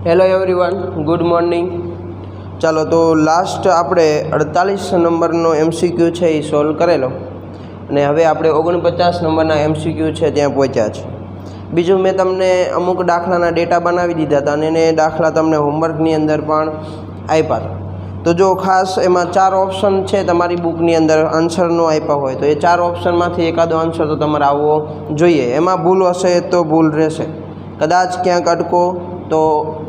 Hello everyone, good morning. ચાલો તો last આપણે 48 નંબરનો MCQ છે એ સોલ્વ કરેલો અને હવે આપણે 49 નંબરના MCQ છે ત્યાં પહોંચ્યા છે। બીજું મેં તમને અમુક દાખલાના ડેટા બનાવી દીધા હતા અને એને દાખલા તમને હોમવર્કની અંદર પણ આપ્યા હતા। તો જો ખાસ એમાં 4 ઓપ્શન છે તમારી બુકની અંદર આન્સરનો આપ્યા હોય તો એ 4 ઓપ્શનમાંથી એકાદો આન્સર તો તમારે આવવો જોઈએ। એમાં ભૂલ હશે તો ભૂલ રહેશે, કદાચ ક્યાંક અટકો તો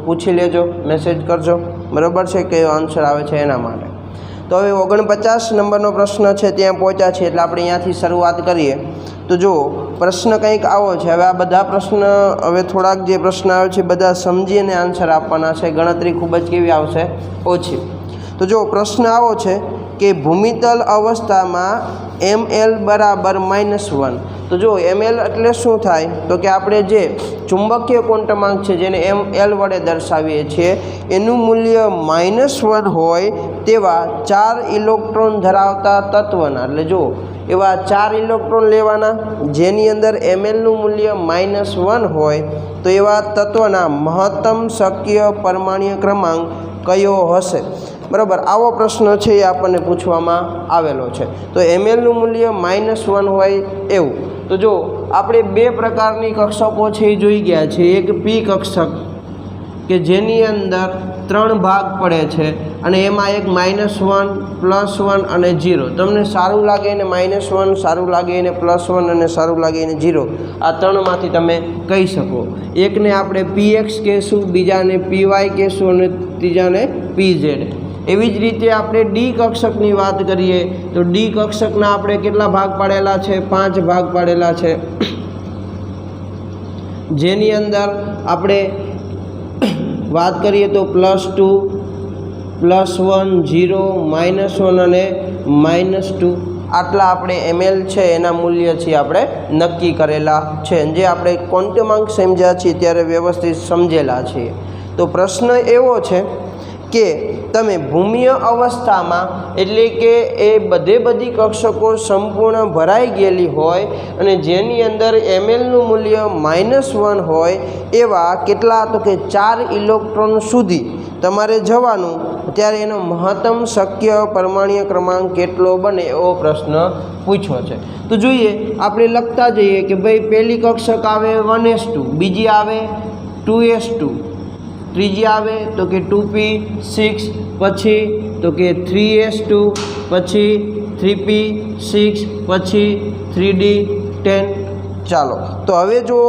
પૂછી લેજો, મેસેજ કરજો, બરાબર છે, કયો આન્સર આવે છે એના માટે। તો હવે 49 નંબરનો પ્રશ્ન છે ત્યાં પહોંચ્યા છે એટલે આપણે અહીંયાથી શરૂઆત કરીએ। તો જો પ્રશ્ન કંઈક આવો છે। હવે આ બધા પ્રશ્ન હવે થોડાક જે પ્રશ્ન આવે છે બધા સમજીને આન્સર આપવાના છે, ગણતરી ખૂબ જ કેવી આવશે, ઓછી। તો જો પ્રશ્ન આવો છે કે ભૂમિતલ અવસ્થામાં ml બરાબર -1। તો જો ml એટલે શું થાય તો કે આપણે જે ચુંબકીય ક્વોન્ટમાંક છે જેને ml વડે દર્શાવીએ છીએ એનું મૂલ્ય -1 હોય તેવા 4 ઇલેક્ટ્રોન ધરાવતા તત્વના, એટલે જો એવા 4 ઇલેક્ટ્રોન લેવાના જેની અંદર mlનું મૂલ્ય -1 હોય તો એવા તત્વના મહત્તમ શક્ય પરમાણ્વીય ક્રમાંક કયો હશે, બરાબર। આવો પ્રશ્ન છે એ આપણને પૂછવામાં આવેલો છે। તો mlનું મૂલ્ય -1 હોય એવું। તો જો આપણે બે પ્રકારની કક્ષકો છે એ જોઈ ગયા છે। એક પી કક્ષક કે જેની અંદર 3 ભાગ પડે છે અને એમાં એક -1, +1 અને 0। તમને સારું લાગે એને -1, સારું લાગે એને +1 અને સારું લાગે એને 0, આ ત્રણમાંથી તમે કહી શકો। એકને આપણે px કહેશું, બીજાને py કહેશું અને ત્રીજાને pz। એવી જ રીતે આપણે ડી કક્ષકની વાત કરીએ તો ડી કક્ષકના આપણે કેટલા ભાગ પાડેલા છે, 5 ભાગ પાડેલા છે, જેની અંદર આપણે વાત કરીએ તો +2, +1, 0, -1 અને -2 આટલા આપણે ml છે એના મૂલ્ય છે આપણે નક્કી કરેલા છે, જે આપણે ક્વોન્ટમાંક સમજ્યા છીએ ત્યારે વ્યવસ્થિત સમજેલા છીએ। તો પ્રશ્ન એવો છે કે તમે ભૂમિય અવસ્થામાં એટલે કે એ બધી કક્ષકો સંપૂર્ણ ભરાઈ ગયેલી હોય અને જેની અંદર mlનું મૂલ્ય -1 હોય એવા કેટલા તો કે 4 ઇલેક્ટ્રોન સુધી તમારે જવાનું, ત્યારે એનો મહત્તમ શક્ય પરમાણ્વીય ક્રમાંક કેટલો બને એવો પ્રશ્ન પૂછ્યો છે। તો જોઈએ આપણે લખતા જઈએ કે ભાઈ પહેલી કક્ષક આવે 1s2, બીજી આવે 2s2, ત્રીજી આવે તો કે 2p6, પછી તો કે 3s2, પછી 3p6, પછી 3d10। ચાલો તો હવે જો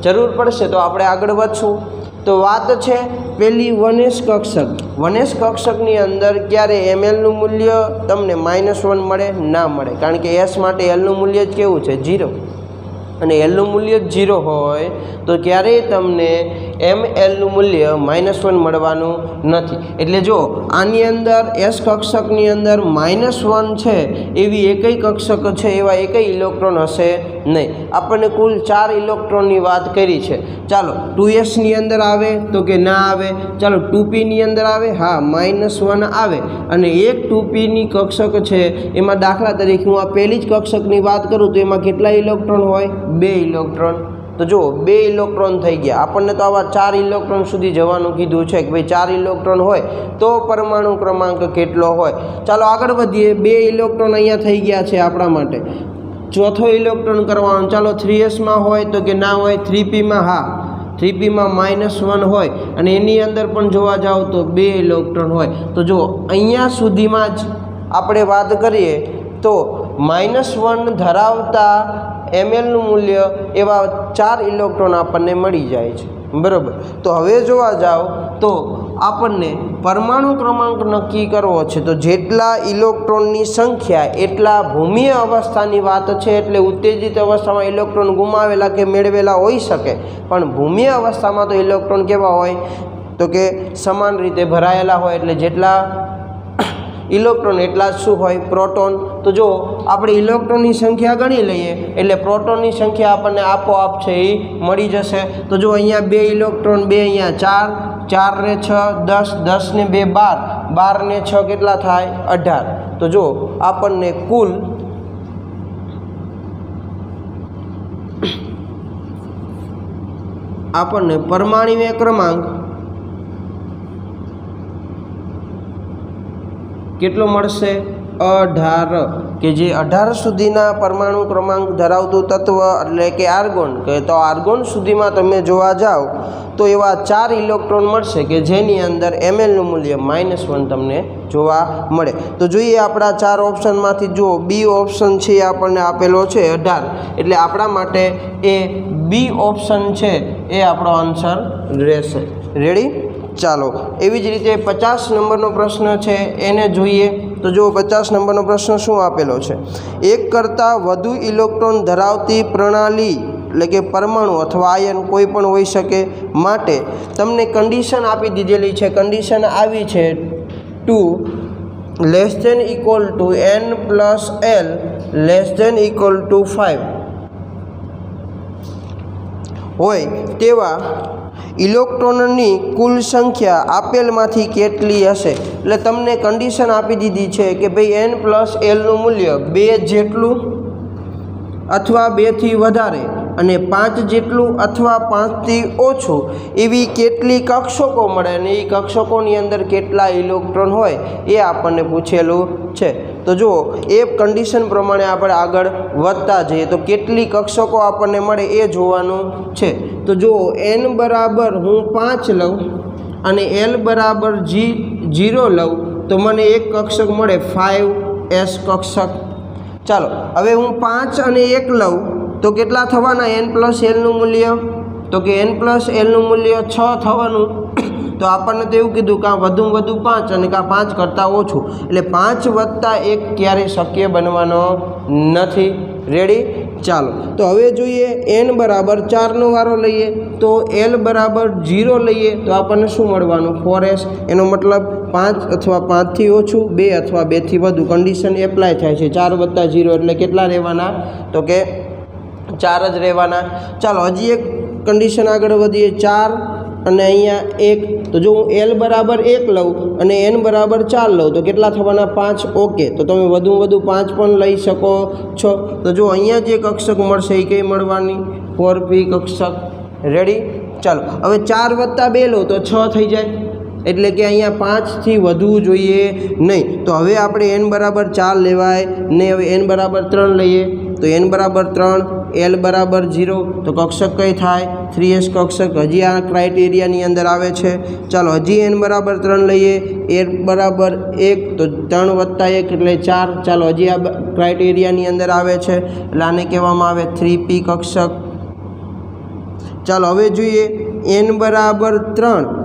જરૂર પડશે તો આપણે આગળ વધશું। તો વાત છે પેલી 1s કક્ષક। 1s કક્ષકની અંદર ક્યારે mlનું મૂલ્ય તમને -1 મળે? ના મળે, કારણ કે s માટે lનું મૂલ્ય જ કેવું છે, 0, અને lનું મૂલ્ય 0 હોય તો ક્યારેય તમને mlનું મૂલ્ય -1 મળવાનું નથી। એટલે જો આની અંદર s કક્ષકની અંદર -1 છે એવી એકય કક્ષક છે એવા એકય ઇલેક્ટ્રોન હશે નહીં। આપણને કુલ 4 ઇલેક્ટ્રોનની વાત કરી છે। ચાલો 2sની અંદર આવે તો કે ના આવે, ચાલો 2pની અંદર આવે, હા -1 આવે, અને એક 2pની કક્ષક છે એમાં દાખલા તરીકે હું આ પહેલી જ કક્ષકની વાત કરું તો એમાં કેટલા ઇલેક્ટ્રોન હોય? 2 ઇલેક્ટ્રોન। તો જો 2 ઇલેક્ટ્રોન થઈ ગયા। આપણને તો આવા 4 ઇલેક્ટ્રોન સુધી જવાનું કીધું છે કે ભાઈ 4 ઇલેક્ટ્રોન હોય તો પરમાણુ ક્રમાંક કેટલો હોય। ચાલો આગળ વધીએ। 2 ઇલેક્ટ્રોન અહીંયા થઈ ગયા છે આપણા માટે, ચોથો ઇલેક્ટ્રોન કરવાનો। ચાલો 3sમાં હોય તો કે ના હોય, 3pમાં હા, 3pમાં -1 હોય અને એની અંદર પણ જોવા જાવ તો 2 ઇલેક્ટ્રોન હોય। તો જો અહીંયા સુધીમાં જ આપણે વાત કરીએ તો -1 ધરાવતા mlનું મૂલ્ય એવા 4 ઇલેક્ટ્રોન આપણને મળી જાય છે, બરાબર। તો હવે જોવા જાવ તો આપણને પરમાણુ ક્રમાંક નક્કી કરવો છે। તો જેટલા ઇલેક્ટ્રોનની સંખ્યા એટલા ભૂમિય અવસ્થાની વાત છે, એટલે ઉત્તેજિત અવસ્થામાં ઇલેક્ટ્રોન ગુમાવેલા કે મેળવેલા હોઈ શકે, પણ ભૂમિય અવસ્થામાં તો ઇલેક્ટ્રોન કેવા હોય તો કે સમાન રીતે ભરાયેલા હોય, એટલે જેટલા ઇલેક્ટ્રોન એટલા જ શું હોય, પ્રોટોન। તો જો આપણે ઇલેક્ટ્રોનની સંખ્યા ગણી લઈએ એટલે પ્રોટોનની સંખ્યા આપણને આપોઆપ છે એ મળી જશે। તો જો અહીંયા 2 ઇલેક્ટ્રોન, 2 અહીંયા 4, 4 ને 6 10, 10 ને 2 12, 12 ને 6 કેટલા થાય, 18। તો જો આપણને કુલ પરમાણ્વીય ક્રમાંક કેટલો મળશે 18 કે જે 18 સુધીના પરમાણુ ક્રમાંક ધરાવતું તત્વ એટલે કે આર્ગોન કે તો આર્ગોન સુધીમાં તમે જોવા જાઓ તો એવા 4 ઇલેક્ટ્રોન મળશે કે જેની અંદર mlનું મૂલ્ય -1 તમને જોવા મળે। તો જોઈએ આપણા 4 ઓપ્શનમાંથી જો બી ઓપ્શન છે એ આપણને આપેલો છે 18 એટલે આપણા માટે એ બી ઓપ્શન છે એ આપણો આન્સર રહેશે। રેડી? ચાલો એવી જ રીતે 50 નંબરનો પ્રશ્ન છે એને જોઈએ। તો જો 50 નંબરનો પ્રશ્ન શું આપેલો છે, એક કરતાં વધુ ઇલેક્ટ્રોન ધરાવતી પ્રણાલી એટલે કે પરમાણુ અથવા આયન કોઈ પણ હોઈ શકે માટે તમને કન્ડિશન આપી દીધેલી છે। કન્ડિશન આવી છે 2 less than equal to n plus l less than equal to 5 હોય તેવા ઇલેક્ટ્રોનની કુલ સંખ્યા આપેલમાંથી કેટલી હશે। એટલે તમને કન્ડિશન આપી દીધી છે કે ભાઈ n પ્લસ એલનું મૂલ્ય 2 જેટલું અથવા 2થી વધારે અને 5 જેટલું અથવા 5થી ઓછું એવી કેટલી કક્ષકો મળે અને એ કક્ષકોની અંદર કેટલા ઇલેક્ટ્રોન હોય એ આપણને પૂછેલું છે। તો જુઓ એ કન્ડિશન પ્રમાણે આપણે આગળ વધતા જઈએ તો કેટલી કક્ષકો આપણને મળે એ જોવાનું છે। તો જુઓ n બરાબર હું 5 લઉં અને l બરાબર 0 લઉં તો મને એક કક્ષક મળે 5s કક્ષક। ચાલો હવે હું 5 અને 1 લઉં તો કેટલા થવાના n પ્લસ એલનું મૂલ્ય, તો કે n પ્લસ એલનું મૂલ્ય 6 થવાનું। તો આપણને તો એવું કીધું કાં વધુમાં વધુ 5 અને કાં 5 કરતાં ઓછું એટલે 5 વત્તા 1 ક્યારેય શક્ય બનવાનો નથી। રેડી? ચાલો તો હવે જોઈએ n બરાબર 4નો વારો લઈએ તો l બરાબર 0 લઈએ તો આપણને શું મળવાનું 4s। એનો મતલબ 5 અથવા 5થી ઓછું 2 અથવા 2થી વધુ કન્ડિશન એપ્લાય થાય છે। 4 વત્તા 0 એટલે કેટલા રહેવાના, તો કે 4 જ રહેવાના। ચાલો હજી એક કન્ડિશન આગળ વધીએ 4 અને અહીંયા 1 તો જો હું l બરાબર 1 લઉં અને n બરાબર 4 લઉં તો કેટલા થવાના 5। ઓકે તો તમે વધુમાં વધુ 5 પણ લઈ શકો છો। તો જો અહીંયા જે કક્ષક મળશે એ કઈ મળવાની 4p કક્ષક। રેડી? ચાલો હવે 4 વત્તા 2 લો તો 6 થઈ જાય એટલે કે અહીંયા 5થી વધવું જોઈએ નહીં। તો હવે આપણે n બરાબર 4 લેવાય ને હવે n બરાબર 3 લઈએ તો n બરાબર 3 l બરાબર 0 તો કક્ષક કઈ થાય 3s કક્ષક। હજી આ ક્રાઇટેરિયાની અંદર આવે છે। ચાલો હજી n બરાબર 3 લઈએ l બરાબર 1 તો 3 વત્તા 1 એટલે 4। ચાલો હજી આ ક્રાઇટેરિયાની અંદર આવે છે એટલે આને કહેવામાં આવે 3p કક્ષક। ચાલો હવે જોઈએ n બરાબર 3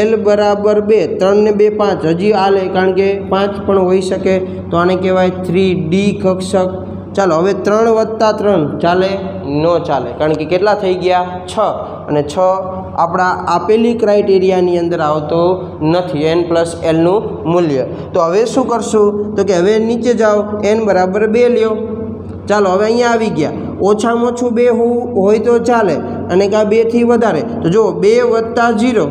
l બરાબર 2 3 ને 2 5 હજી આલે કારણ કે 5 પણ હોઈ શકે તો આને કહેવાય 3d કક્ષક। ચાલો હવે 3 વત્તા 3 ચાલે ન ચાલે કારણ કે કેટલા થઈ ગયા 6 અને 6 આપણા આપેલી ક્રાઇટેરિયાની અંદર આવતો નથી n પ્લસ એલનું મૂલ્ય। તો હવે શું કરશું તો કે હવે નીચે જાઓ n બરાબર 2 લ્યો। ચાલો હવે અહીંયા આવી ગયા ઓછામાં ઓછું 2 હોય તો ચાલે અને કાં 2થી વધારે તો જો 2 વત્તા 0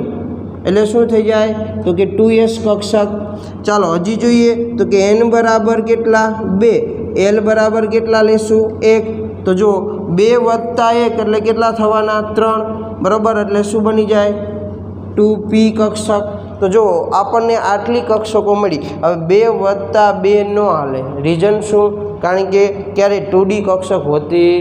એટલે શું થઈ જાય તો કે 2s કક્ષક। ચાલો હજી જોઈએ તો કે n બરાબર કેટલા 2 l બરાબર કેટલા લેશું 1 તો જો 2 વત્તા 1 એટલે કેટલા થવાના 3 બરાબર એટલે શું બની જાય 2p કક્ષક। તો જો આપણને આટલી કક્ષકો મળી। હવે 2 વત્તા 2 ન હાલે રીઝન શું કારણ કે ક્યારેય 2d કક્ષક હોતી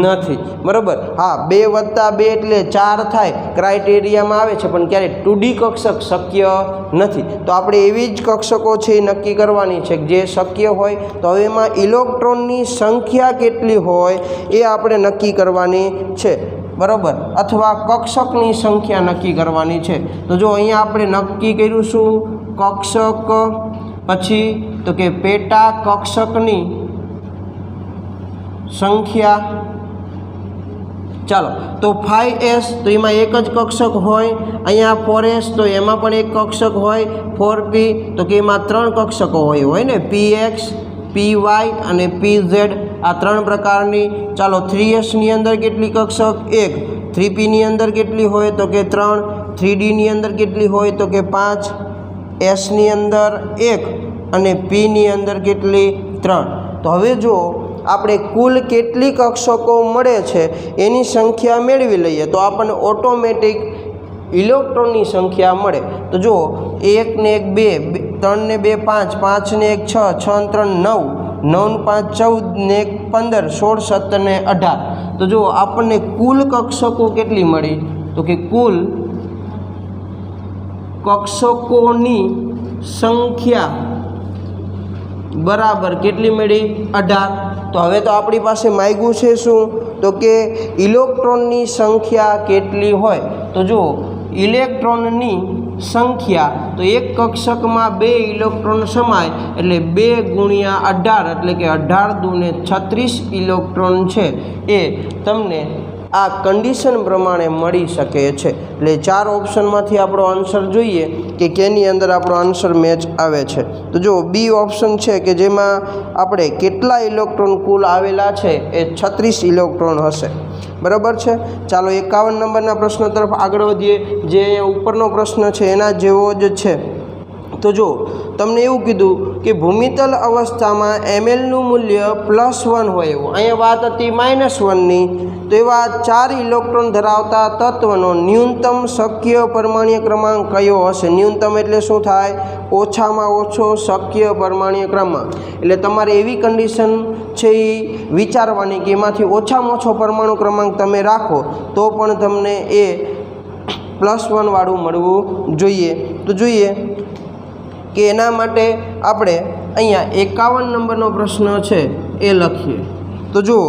નથી બરાબર। હા 2 વત્તા 2 એટલે 4 થાય ક્રાઇટેરિયામાં આવે છે પણ ક્યારેય 2d કક્ષક શક્ય નથી। તો આપણે એવી જ કક્ષકો છે એ નક્કી કરવાની છે જે શક્ય હોય તો હવે એમાં ઇલેક્ટ્રોનની સંખ્યા કેટલી હોય એ આપણે નક્કી કરવાની છે બરાબર અથવા કક્ષકની સંખ્યા નક્કી કરવાની છે। તો જો અહીંયા આપણે નક્કી કર્યું શું કક્ષક પછી તો કે પેટા કક્ષકની સંખ્યા। ચાલો તો 5s તો એમાં એક જ કક્ષક હોય, અહીંયા 4s તો એમાં પણ એક કક્ષક હોય, 4p તો કે એમાં 3 કક્ષકો હોય ને px py અને pz આ 3 પ્રકારની। ચાલો 3s ની અંદર કેટલી કક્ષક 1, 3p ની અંદર કેટલી હોય તો કે 3, 3d ની અંદર કેટલી હોય તો કે 5, s ની અંદર 1 અને p ની અંદર કેટલી 3। તો હવે જો આપણે કુલ કેટલી કક્ષકો મળે છે એની સંખ્યા મેળવી લઈએ તો આપણને ઓટોમેટિક ઇલેક્ટ્રોનની સંખ્યા મળે। તો જો 1 ને 1 2 3 ને 2 5, 5 ને 1 6, 6 ને 3 9, 9 ને 5 14 ને 1 15, 16 17 ને 18. તો જો આપણને કુલ કક્ષકો કેટલી મળી? તો કે કુલ કક્ષકોની સંખ્યા બરાબર કેટલી મળી? 18. તો હવે તો આપણી પાસે માગ્યું છે શું? તો કે ઇલેક્ટ્રોનની સંખ્યા કેટલી હોય? તો જો ઇલેક્ટ્રોનની સંખ્યા તો એક કક્ષકમાં 2 ઇલેક્ટ્રોન સમાય એટલે 2 ગુણ્યા 18 એટલે કે 18 દૂને 36 ઇલેક્ટ્રોન છે એ તમને આ કન્ડિશન પ્રમાણે મળી શકે છે. એટલે 4 ઓપ્શનમાંથી આપણો આન્સર જોઈએ કે કેની અંદર આપણો આન્સર મેચ આવે છે. તો જો બી ઓપ્શન છે કે જેમાં આપણે કેટલા ઇલેક્ટ્રોન કુલ આવેલા છે એ 36 ઇલેક્ટ્રોન હશે. બરાબર છે. ચાલો 51 નંબરના પ્રશ્ન તરફ આગળ વધીએ, જે ઉપરનો પ્રશ્ન છે એના જેવો જ છે. તો જો તમને એવું કીધું કે ભૂમિતલ અવસ્થામાં mlનું મૂલ્ય +1 હોય એવું, અહીંયા વાત હતી -1ની. તો એવા 4 ઇલેક્ટ્રોન ધરાવતા તત્વનો ન્યૂનતમ શક્ય પરમાણ્વીય ક્રમાંક કયો હશે? ન્યૂનતમ એટલે શું થાય? ઓછામાં ઓછો શક્ય પરમાણ્વીય ક્રમાંક. એટલે તમારે એવી કન્ડિશન છે એ વિચારવાની કે એમાંથી ઓછામાં ઓછો પરમાણુ ક્રમાંક તમે રાખો તો પણ તમને એ +1 વાળું મળવું જોઈએ. તો જોઈએ કે એના માટે આપણે અહીંયા 51 નંબરનો પ્રશ્ન છે એ લખીએ. તો જુઓ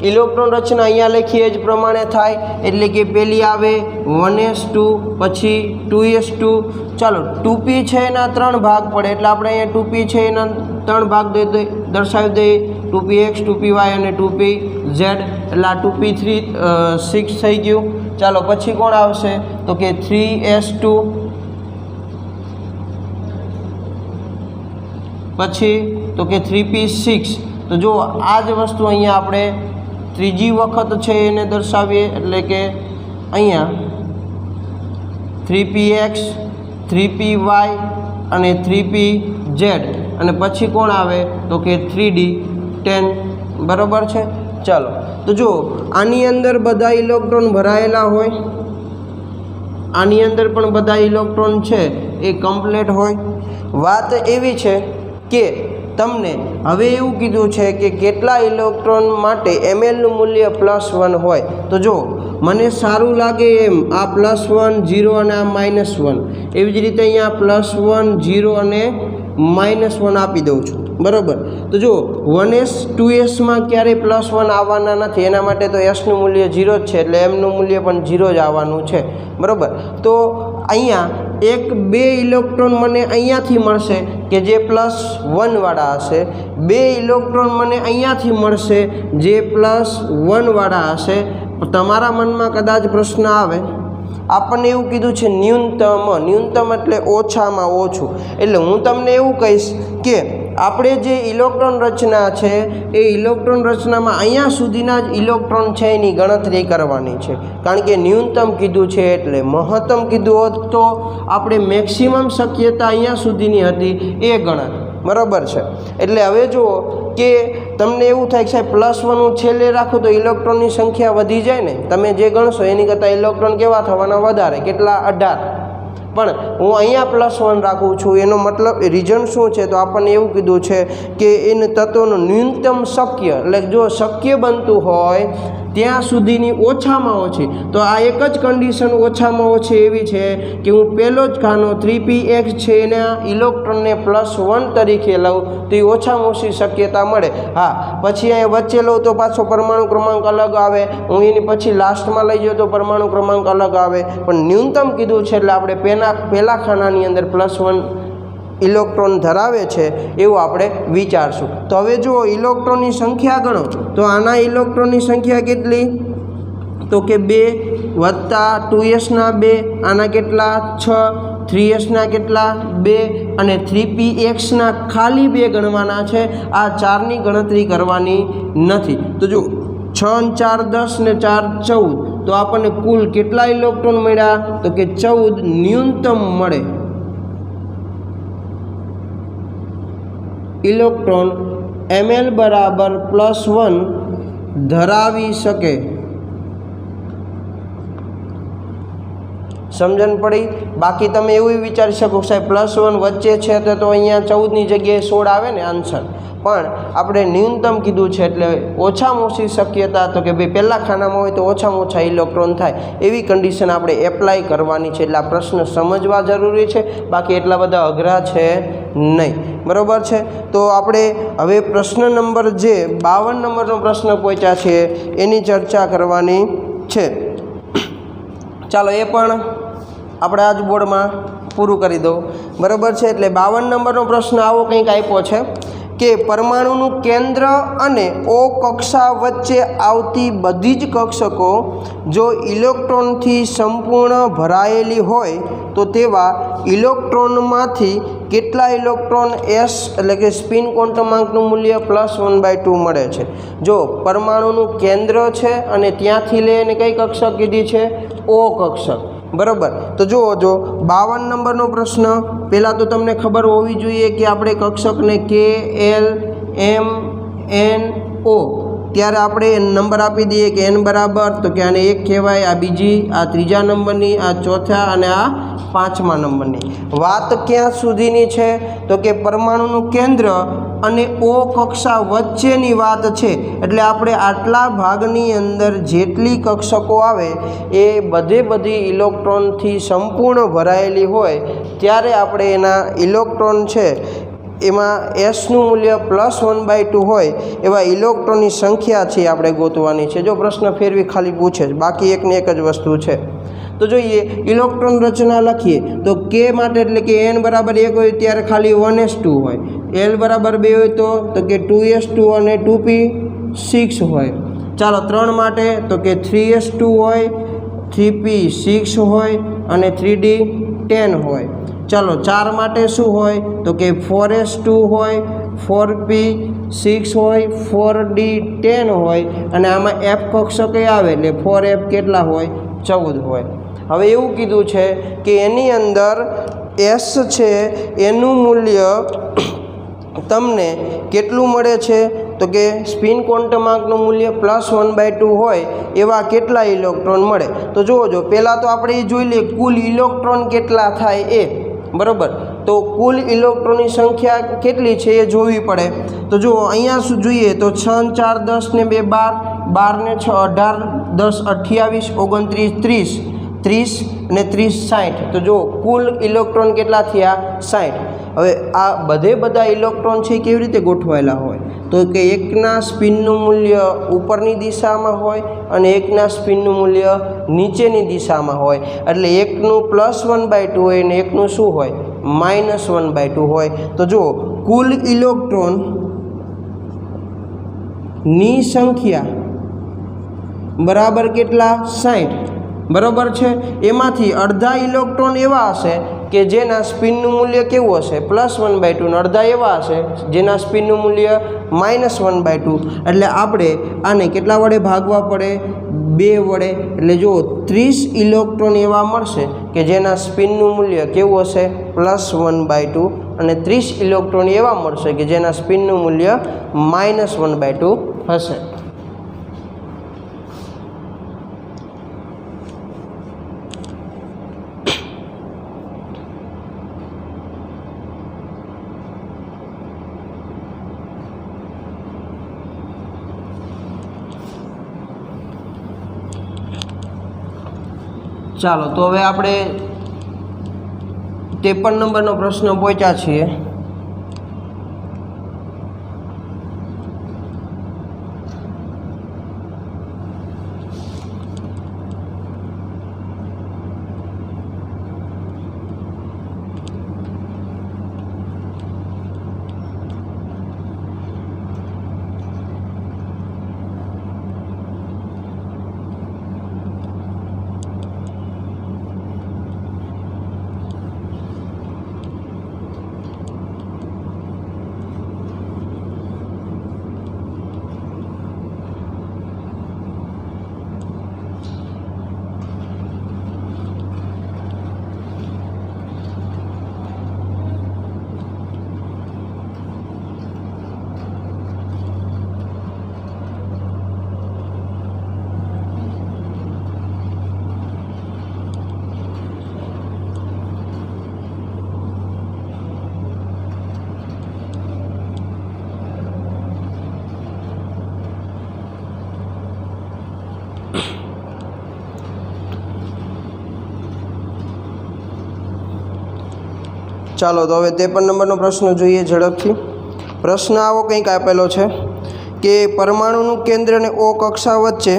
ઇલેક્ટ્રોન રચના અહીંયા લખીએ જ પ્રમાણે થાય. એટલે કે પહેલી આવે 1s2, પછી 2s2. ચાલો 2p છે એના 3 ભાગ પડે એટલે આપણે અહીંયા 2p છે એના 3 ભાગ દર્શાવી દઈએ. 2px, 2py અને 2pz. એટલે આ 2p3 6 થઈ ગયું. ચાલો પછી કોણ આવશે? તો કે 3s2, પછી તો કે 3p6. તો જો આ જ વસ્તુ અહીંયા આપણે ત્રીજી વખત છે એને દર્શાવીએ. એટલે કે અહીંયા 3px, 3py અને 3pz. અને પછી કોણ આવે? તો કે 3d10. બરાબર છે. ચાલો તો જો આની અંદર બધા ઇલેક્ટ્રોન ભરાયેલા હોય, આની અંદર પણ બધા ઇલેક્ટ્રોન છે એ કમ્પ્લીટ હોય. વાત એવી છે કે તમને હવે એવું કીધું છે કે કેટલા ઇલેક્ટ્રોન માટે mlનું મૂલ્ય +1 હોય. તો જો મને સારું લાગે એમ આ +1 0 અને આ -1, એવી જ રીતે અહીંયા +1 0 અને -1 આપી દઉં છું. બરાબર. તો જો 1s 2sમાં ક્યારેય +1 આવવાના નથી, એના માટે તો sનું મૂલ્ય 0 જ છે એટલે mનું મૂલ્ય પણ 0 જ આવવાનું છે. બરાબર. તો અહીંયા 2 ઇલેક્ટ્રોન મને અહીંયાથી મળશે કે જે +1 વાળા હશે, 2 ઇલેક્ટ્રોન મને અહીંયાથી મળશે જે +1 વાળા હશે. તમારા મનમાં કદાચ પ્રશ્ન આવે, આપણને એવું કીધું છે ન્યૂનતમ. ન્યૂનતમ એટલે ઓછામાં ઓછું. એટલે હું તમને એવું કહીશ કે આપણે જે ઇલેક્ટ્રોન રચના છે એ ઇલેક્ટ્રોન રચનામાં અહીંયા સુધીના જ ઇલેક્ટ્રોન છે એની ગણતરી કરવાની છે. કારણ કે ન્યૂનતમ કીધું છે એટલે. મહત્તમ કીધું હોત તો આપણે મેક્સિમમ શક્યતા અહીંયા સુધીની હતી એ ગણત. બરાબર છે. એટલે હવે જુઓ કે તમને એવું થાય કે સાહેબ +1 હું છેલ્લે રાખું તો ઇલેક્ટ્રોનની સંખ્યા વધી જાય ને. તમે જે ગણશો એની કરતાં ઇલેક્ટ્રોન કેવા થવાના? વધારે. કેટલા? 18. પણ હું અહીંયા +1 રાખું છું એનો મતલબ રીઝન શું છે? તો આપણને એવું કીધું છે કે એને તત્વનું ન્યૂનતમ શક્ય, એટલે જો શક્ય બનતું હોય ત્યાં સુધીની ઓછામાં ઓછી. તો આ એક જ કન્ડિશન ઓછામાં ઓછી એવી છે કે હું પહેલો જ ખાનો 3px છે એના ઇલેક્ટ્રોનને +1 તરીકે લઉં તો એ ઓછામાં ઓછી શક્યતા મળે. હા, પછી અહીંયા વચ્ચે લઉં તો પાછો પરમાણુ ક્રમાંક અલગ આવે, હું એની પછી લાસ્ટમાં લઈ જાઉં તો પરમાણુ ક્રમાંક અલગ આવે. પણ ન્યૂનતમ કીધું છે એટલે આપણે પહેલા ખાનાની અંદર +1 ઇલેક્ટ્રોન ધરાવે છે એવું આપણે વિચારશું. તો હવે જુઓ ઇલેક્ટ્રોનની સંખ્યા ગણો તો આના ઇલેક્ટ્રોનની સંખ્યા કેટલી? તો કે 2 વત્તા 2sના 2, આના કેટલા? 6, 3sના કેટલા? 2 અને 3pxના ખાલી 2 ગણવાના છે. આ 4ની ગણતરી કરવાની નથી. તો જો 6 4 10 ને 4 14. તો આપણને કુલ કેટલા ઇલેક્ટ્રોન મળ્યા? તો કે 14 ન્યૂનતમ મળે ઇલેક્ટ્રોન ml બરાબર +1 ધરાવી શકે. समझण पड़ी। बाकी तमे एवुं विचारी शको साहेब +1 वच्चे छे तो अहींया 14 ની जग्याए 16 आवे ने आंसर, पण आपणे न्यूनतम कीधुं छे एटले ओछामां ओછી शक्यता तो के भाई पहेला खानामां होय तो ओछामां ओछा इलेक्ट्रॉन थाय एवी कंडिशन आपणे एप्लाय करवानी छे। एटले आ प्रश्न समजवा जरूरी छे, बाकी एटला बधा अघरा छे नहीं। बरोबर छे। तो आपणे हवे प्रश्न नंबर जे 52 नंबरनो प्रश्न पहोंच्या छे एनी चर्चा करवानी छे। चालो ए पण આપણે આજ બોર્ડમાં પૂરું કરી દો। બરાબર છે। એટલે 52 નંબરનો પ્રશ્ન આવો કંઈક આપ્યો છે કે પરમાણુનું કેન્દ્ર અને O કક્ષા વચ્ચે આવતી બધી જ કક્ષકો જો ઇલેક્ટ્રોનથી સંપૂર્ણ ભરાયેલી હોય તો તેવા ઇલેક્ટ્રોનમાંથી કેટલા ઇલેક્ટ્રોન S એટલે કે સ્પિન ક્વોન્ટમાંકનું મૂલ્ય +1/2 મળે છે। જો પરમાણુનું કેન્દ્ર છે અને ત્યાંથી લઈને કઈ કક્ષક કીધી છે? O કક્ષક। बराबर। तो जो 52 नंबर प्रश्न पहला तो तमने खबर होवी जोईए कि आपणे कक्षक ने K L M N O त्यारे आपणे नंबर आपी दीए कि n बराबर तो कि आने 1 कहेवाय, आ बीजी, आ त्रीजा नंबरनी, आ चौथा अने आ पांचमा नंबरनी। वात क्यां सुधीनी छे तो कि परमाणुनुं केंद्र अने O कक्षा वच्चेनी वात छे। एटले आपणे आटला भागनी अंदर जेटली कक्षको आवे ए बधे बधी इलेक्ट्रॉनथी संपूर्ण भरायेली होय त्यारे आपणे एना इलेक्ट्रॉन छे एमां S નું મૂલ્ય +1/2 હોય એવા ઇલેક્ટ્રોનની સંખ્યા છે આપણે ગોતવાની છે। જો પ્રશ્ન ફેરવી ખાલી પૂછે છે, બાકી એક ને એક જ વસ્તુ છે। તો જોઈએ ઇલેક્ટ્રોન રચના લખીએ તો K માટે એટલે કે n બરાબર 1 હોય ત્યારે ખાલી 1s2 હોય, L બરાબર 2 હોય તો કે 2s2 અને 2p6 હોય। ચાલો 3 માટે તો કે 3s2 હોય, 3p6 હોય અને 3d10 હોય। चलो 4 माटे शू होय तो कि 4s2 होय, 4p6 होय, 4d10 होय अने आमां f कक्षक आवे एटले 4f केटला होय? 14 होय। हवे एवुं कीधुं छे कि एनी अंदर s छे एनुं मूल्य तमने केटलुं मळे छे तो कि स्पिन क्वोन्टमांकनुं मूल्य +1/2 होय एवा केटला इलेक्ट्रॉन मळे। तो जो पहेला तो आपणे जोई लईए कुल इलेक्ट्रॉन केटला थाय ए। बराबर। तो कुल इलेक्ट्रॉननी संख्या केटली छे ए जोवी पड़े। तो जो अहींया जोईए तो 6 4 10 ने 2 12, 12 ने 6 18, 10 28, 29 30, 30 ने 30 60। तो जो कुल इलेक्ट्रॉन केटला थया? 60। हवे आ बधे बधा इलेक्ट्रॉन छे केवी रीते गोठवायेला होय तो कि एकना स्पिननुं मूल्य उपरनी दिशामां होय अने एकना स्पिननुं मूल्य नीचेनी दिशामां होय। एटले एकनुं +1/2 होय अने एकनुं शुं होय? -1/2 होय। तो जो कुल इलेक्ट्रॉन नी संख्या बराबर केटला? 60। बराबर छे। एमांथी अर्धा इलेक्ट्रॉन एवा हशे कि जेना स्पिननुं मूल्य केवुं हशे? +1/2 ने अर्धा एवा हशे जेना स्पिननुं मूल्य -1/2। एटले आपणे आने केटला वडे भागवा पड़े? 2 वडे। एटले जो 30 इलेक्ट्रॉन एवा मळशे कि जेना स्पिननुं मूल्य केवुं हशे? +1/2 अने 30 इलेक्ट्रॉन एवा मळशे कि जेना स्पिननुं मूल्य -1/2 हशे। ચાલો તો હવે આપણે 53 નંબરનો પ્રશ્ન પહોંચ્યા છીએ। ચાલો તો હવે 53 નંબરનો પ્રશ્ન જોઈએ ઝડપથી. પ્રશ્ન આવો કંઈક આપેલો છે કે પરમાણુનું કેન્દ્ર અને O કક્ષા વચ્ચે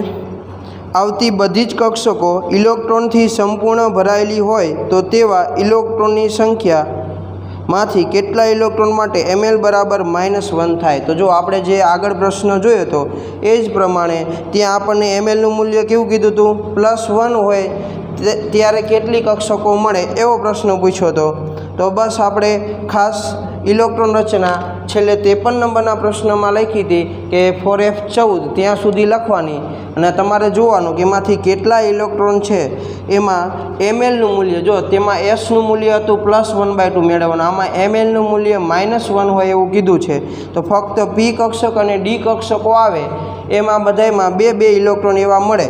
આવતી બધી જ કક્ષકો ઇલેક્ટ્રોનથી સંપૂર્ણ ભરાયેલી હોય તો તેવા ઇલેક્ટ્રોનની સંખ્યામાંથી કેટલા ઇલેક્ટ્રોન માટે ml બરાબર -1 થાય. તો જો આપણે જે આગળ પ્રશ્ન જોયો હતો એ જ પ્રમાણે ત્યાં આપણને mlનું મૂલ્ય કેવું કીધું હતું, +1 હોય ત્યારે કેટલી કક્ષકો મળે એવો પ્રશ્ન પૂછ્યો હતો. તો બસ આપણે ખાસ ઇલેક્ટ્રોન રચના છેલ્લે 53 નંબરના પ્રશ્નમાં લખી હતી કે 4f14 ત્યાં સુધી લખવાની અને તમારે જોવાનું કે એમાંથી કેટલા ઇલેક્ટ્રોન છે એમાં mlનું મૂલ્ય, જો તેમાં sનું મૂલ્ય હતું +1/2 મેળવવાનું, આમાં mlનું મૂલ્ય -1 હોય એવું કીધું છે. તો ફક્ત p કક્ષક અને d કક્ષકો આવે એમાં બધામાં બે ઇલેક્ટ્રોન એવા મળે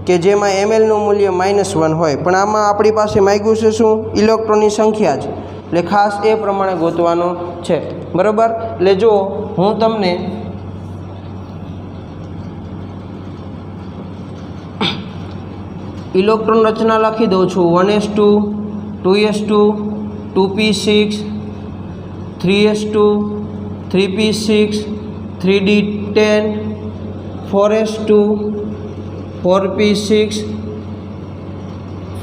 કે જેમાં mlનું મૂલ્ય -1 હોય. પણ આમાં આપણી પાસે માંગ્યું છે શું, ઇલેક્ટ્રોનની સંખ્યા જ, એટલે ખાસ એ પ્રમાણે ગોતવાનો છે. બરાબર. એટલે જો હું તમને ઇલેક્ટ્રોન રચના લખી દઉં છું 1s2 2s2 2p6 3s2 3p6 3d10 4s2 4p6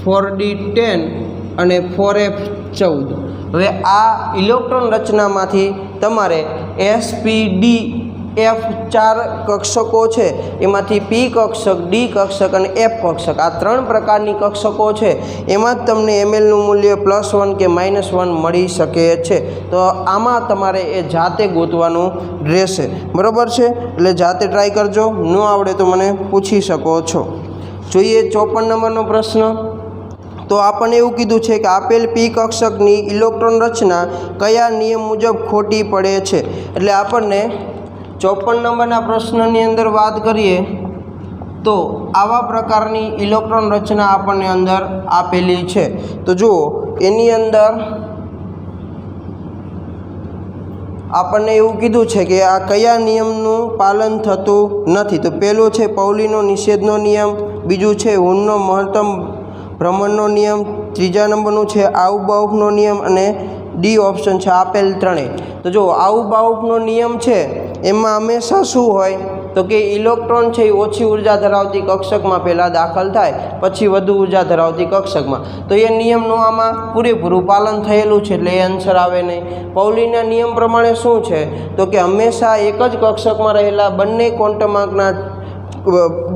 4d10 અને 4f14. હવે આ ઇલેક્ટ્રોન રચનામાંથી તમારે sp-d-f 4 કક્ષકો છે એમાંથી p કક્ષક, d કક્ષક અને f કક્ષક આ 3 પ્રકારની કક્ષકો છે એમાં જ તમને mlનું મૂલ્ય +1 કે -1 મળી શકે છે. તો આમાં તમારે એ જાતે ગોતવાનું રહેશે. બરાબર છે. એટલે જાતે ટ્રાય કરજો, ન આવડે તો મને પૂછી શકો છો. જોઈએ 54 નંબરનો પ્રશ્ન. તો આપણને એવું કીધું છે કે આપેલ p કક્ષકની ઇલેક્ટ્રોન રચના કયા નિયમ મુજબ ખોટી પડે છે. એટલે આપણને 54 નંબરના પ્રશ્નની અંદર વાત કરીએ તો આવા પ્રકારની ઇલેક્ટ્રોન રચના આપણને અંદર આપેલી છે. તો જુઓ એની અંદર આપણને એવું કીધું છે કે આ કયા નિયમનું પાલન થતું નથી. તો પહેલો છે પૌલીનો નિષેધનો નિયમ, બીજું છે હુનનો મહત્તમ ભ્રમણનો નિયમ, ત્રીજા નંબરનું છે આઉબાઉફનો નિયમ અને ડી ઓપ્શન છે આપેલ ત્રણેય. તો જો આઉબાઉફનો નિયમ છે એમાં હંમેશા શું હોય તો કે ઇલેક્ટ્રોન છે એ ઓછી ઉર્જા ધરાવતી કક્ષકમાં પહેલાં દાખલ થાય પછી વધુ ઉર્જા ધરાવતી કક્ષકમાં. તો એ નિયમનું આમાં પૂરેપૂરું પાલન થયેલું છે એટલે એ આન્સર આવે નહીં. પૌલીના નિયમ પ્રમાણે શું છે તો કે હંમેશા એક જ કક્ષકમાં રહેલા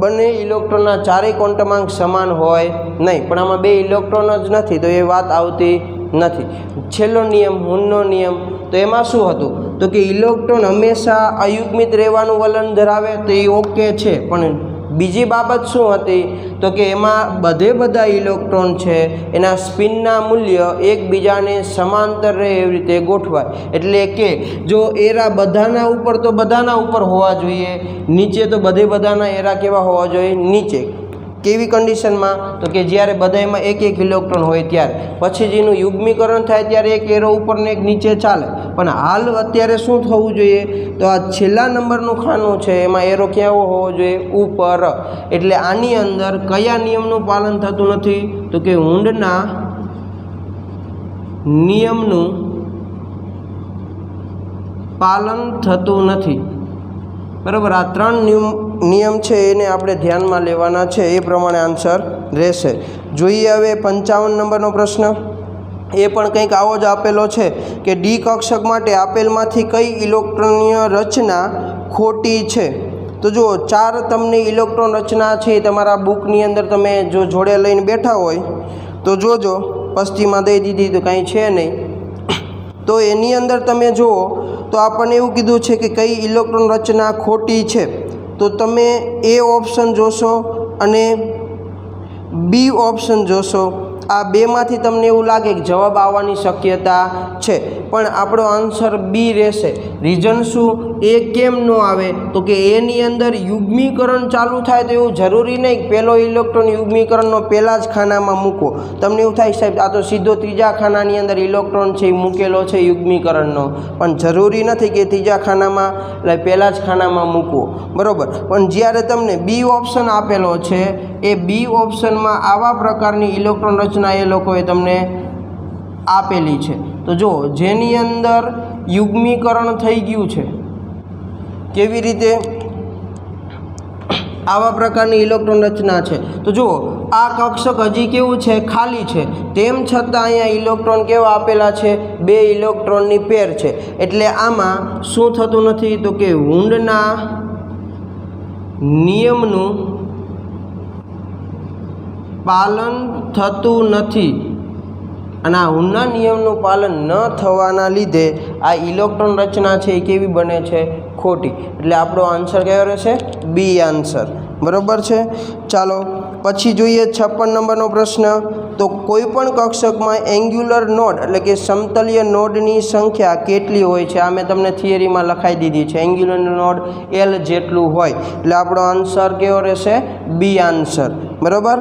બંને ઇલેક્ટ્રોનના ચારેય ક્વોન્ટમાંક સમાન હોય નહીં. પણ આમાં 2 ઇલેક્ટ્રોન જ નથી તો એ વાત આવતી નથી. છેલ્લો નિયમ હુનનો નિયમ, તો એમાં શું હતું તો કે ઇલેક્ટ્રોન હંમેશા અયુગ્મિત રહેવાનું વલણ ધરાવે તો એ ઓકે છે. પણ બીજી બાબત શું હતી તો કે એમાં બધા ઇલેક્ટ્રોન છે એના સ્પિનના મૂલ્ય એકબીજાને સમાંતર રહે એવી રીતે ગોઠવાય. એટલે કે જો એરા બધાના ઉપર તો બધાના ઉપર હોવા જોઈએ, નીચે તો બધાના એરા કેવા હોવા જોઈએ, નીચે. કેવી કન્ડિશનમાં તો કે જ્યારે બધામાં એક ઇલેક્ટ્રોન હોય ત્યારે, પછી જેનું યુગ્મીકરણ થાય ત્યારે એક એરો ઉપર ને એક નીચે ચાલે. પણ હાલ અત્યારે શું થવું જોઈએ તો આ છેલ્લા નંબરનું ખાનું છે એમાં એરો ક્યાં હોવો જોઈએ, ઉપર. એટલે આની અંદર કયા નિયમનું પાલન થતું નથી તો કે હુનના નિયમનું પાલન થતું નથી. બરાબર. આ 3 નિયમ છે એને આપણે ધ્યાનમાં લેવાના છે, એ પ્રમાણે આન્સર રહેશે. જોઈએ હવે 55 નંબરનો પ્રશ્ન. એ પણ કંઈક આવો જ આપેલો છે કે ડી કક્ષક માટે આપેલમાંથી કઈ ઇલેક્ટ્રોનીય રચના ખોટી છે. તો જુઓ 4 તમને ઇલેક્ટ્રોન રચના છે તમારા બુકની અંદર તમે જો જોડે લઈને બેઠા હોય તો જોજો, પસ્તીમાં દઈ દીધી તો કાંઈ છે નહીં. તો એની અંદર તમે જુઓ તો આપણને એવું કીધું છે કે કઈ ઇલેક્ટ્રોન રચના ખોટી છે. તો તમે એ ઓપ્શન જોશો અને બી ઓપ્શન જોશો. આ બેમાંથી તમને એવું લાગે કે જવાબ આવવાની શક્યતા છે પણ આપણો આન્સર બી રહેશે. રીઝન શું, એ કેમ ન આવે તો કે એની અંદર યુગ્મીકરણ ચાલુ થાય તો એવું જરૂરી નહીં પહેલો ઇલેક્ટ્રોન યુગ્મીકરણનો પહેલાં જ ખાનામાં મૂકો. તમને એવું થાય સાહેબ આ તો સીધો ત્રીજા ખાનાની અંદર ઇલેક્ટ્રોન છે એ મૂકેલો છે યુગ્મીકરણનો, પણ જરૂરી નથી કે ત્રીજા ખાનામાં એટલે પહેલાં જ ખાનામાં મૂકવો. બરાબર. પણ જ્યારે તમને બી ઓપ્શન આપેલો છે એ બી ઓપ્શનમાં આવા પ્રકારની ઇલેક્ટ્રોન રચના એ લોકોએ તમને આપેલી છે। તો જો જેની અંદર યુગ્મીકરણ થઈ ગયું છે, કેવી રીતે? આવા પ્રકારની ઇલેક્ટ્રોન રચના છે। તો જુઓ આ કક્ષક હજી કેવું છે? ખાલી છે, તેમ છતાં અહીંયા ઇલેક્ટ્રોન કેવા આપેલા છે? 2 ઇલેક્ટ્રોનની પેર છે। એટલે આમાં શું થતું નથી? તો કે હુન્ડના નિયમનું પાલન થતું નથી। અને આ હુન્ડના નિયમનું પાલન ન થવાના લીધે આ ઇલેક્ટ્રોન રચના છે એ કેવી બને છે? ખોટી। એટલે આપણો આન્સર કયો રહેશે? B answer. બરાબર છે। ચાલો પછી જોઈએ 56 નંબરનો પ્રશ્ન। તો કોઈપણ કક્ષકમાં એંગ્યુલર નોડ એટલે કે સમતલીય નોડની સંખ્યા કેટલી હોય છે? આ મેં તમને થિયરીમાં લખાઈ દીધી છે। એંગ્યુલર નોડ L જેટલું હોય। એટલે આપણો આન્સર કેવો રહેશે? B answer. બરાબર।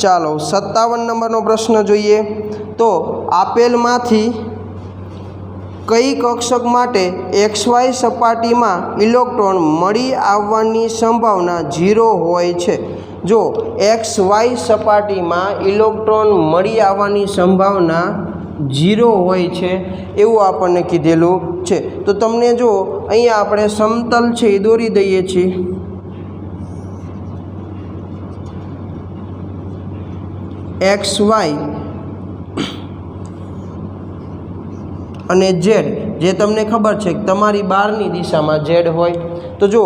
ચાલો 57 નંબરનો પ્રશ્ન જોઈએ। તો આપેલમાંથી કઈ કક્ષક માટે XY સપાટીમાં ઇલેક્ટ્રોન મળી આવવાની સંભાવના 0 હોય છે? જો XY સપાટીમાં ઇલેક્ટ્રોન મળી આવવાની સંભાવના 0 હોય છે એવું આપણને કીધેલું છે। તો તમને જો અહીંયા આપણે સમતલ છે એ દોરી દઈએ છીએ। XY અને Z જે તમને ખબર છે કે તમારી બહારની દિશામાં Z હોય। તો જો